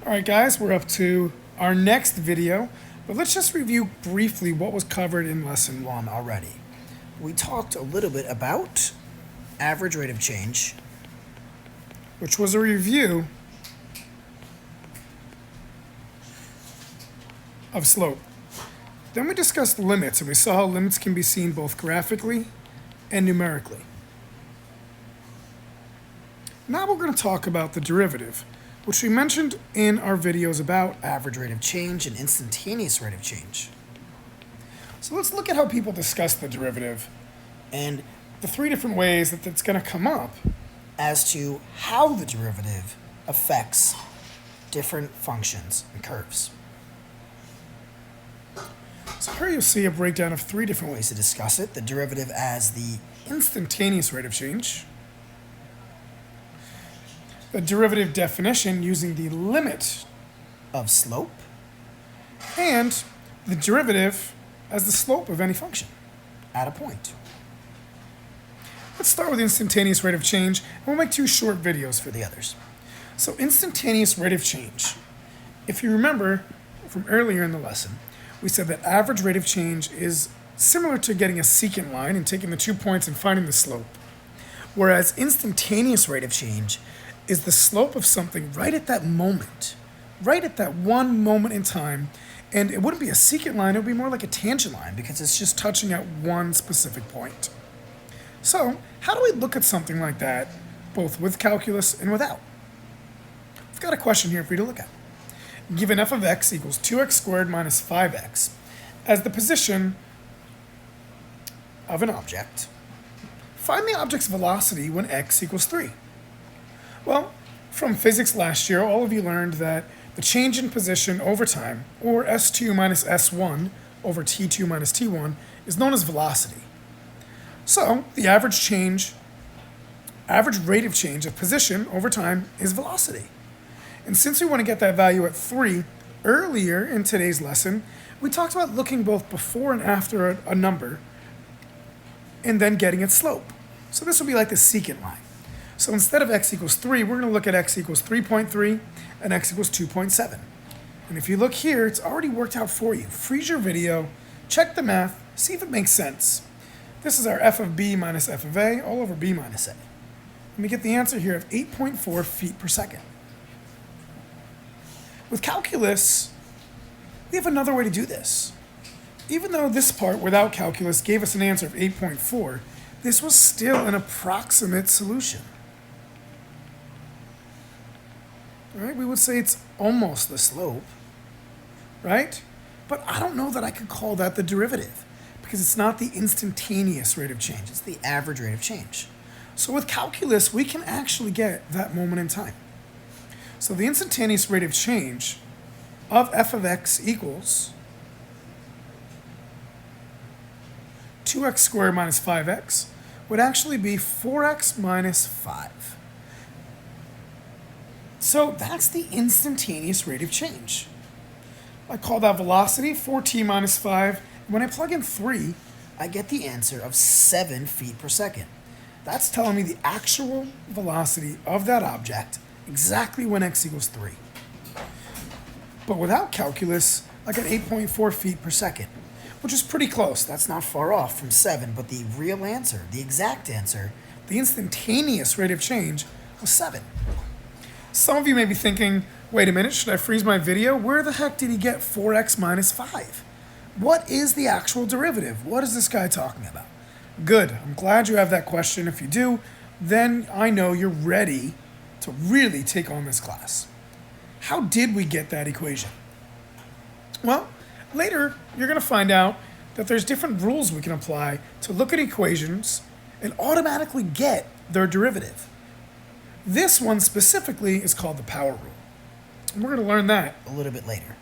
Alright guys, we're up to our next video, but let's just review briefly what was covered in lesson 1 already. We talked a little bit about average rate of change, which was a review of slope. Then we discussed limits, and we saw how limits can be seen both graphically and numerically. Now we're going to talk about the derivative, which we mentioned in our videos about average rate of change, and instantaneous rate of change. So let's look at how people discuss the derivative and the 3 different ways that it's going to come up as to how the derivative affects different functions and curves. So here you'll see a breakdown of 3 different Ways to discuss it: the derivative as the instantaneous rate of change, the derivative definition using the limit of slope, and the derivative as the slope of any function at a point. Let's start with instantaneous rate of change, and we'll make 2 short videos for The others. So instantaneous rate of change. If you remember from earlier in the lesson, we said that average rate of change is similar to getting a secant line and taking the 2 points and finding the slope, whereas instantaneous rate of change is the slope of something right at that moment, right at that one moment in time. And it wouldn't be a secant line, it would be more like a tangent line because it's just touching at one specific point. So how do we look at something like that, both with calculus and without? I've got a question here for you to look at. Given f of x equals 2x squared minus 5x as the position of an object, find the object's velocity when x equals 3. Well, from physics last year, all of you learned that the change in position over time, or s2 minus s1 over t2 minus t1, is known as velocity. So the average rate of change of position over time is velocity. And since we want to get that value at 3, earlier in today's lesson, we talked about looking both before and after a number and then getting its slope. So this will be like the secant line. So instead of x equals 3, we're going to look at x equals 3.3 and x equals 2.7. And if you look here, it's already worked out for you. Freeze your video, check the math, see if it makes sense. This is our f of b minus f of a all over b minus a. And we get the answer here of 8.4 feet per second. With calculus, we have another way to do this. Even though this part without calculus gave us an answer of 8.4, this was still an approximate solution. Right? We would say it's almost the slope, right? But I don't know that I could call that the derivative because it's not the instantaneous rate of change, it's the average rate of change. So with calculus, we can actually get that moment in time. So the instantaneous rate of change of f of x equals 2x squared minus 5x would actually be 4x minus 5. So that's the instantaneous rate of change. I call that velocity 4t minus 5. When I plug in 3, I get the answer of 7 feet per second. That's telling me the actual velocity of that object exactly when x equals 3. But without calculus, I got 8.4 feet per second, which is pretty close. That's not far off from 7, but the real answer, the exact answer, the instantaneous rate of change was 7. Some of you may be thinking, wait a minute, should I freeze my video? Where the heck did he get 4x minus 5? What is the actual derivative? What is this guy talking about? Good, I'm glad you have that question. If you do, then I know you're ready to really take on this class. How did we get that equation? Well, later you're going to find out that there's different rules we can apply to look at equations and automatically get their derivative. This one specifically is called the power rule. And we're going to learn that a little bit later.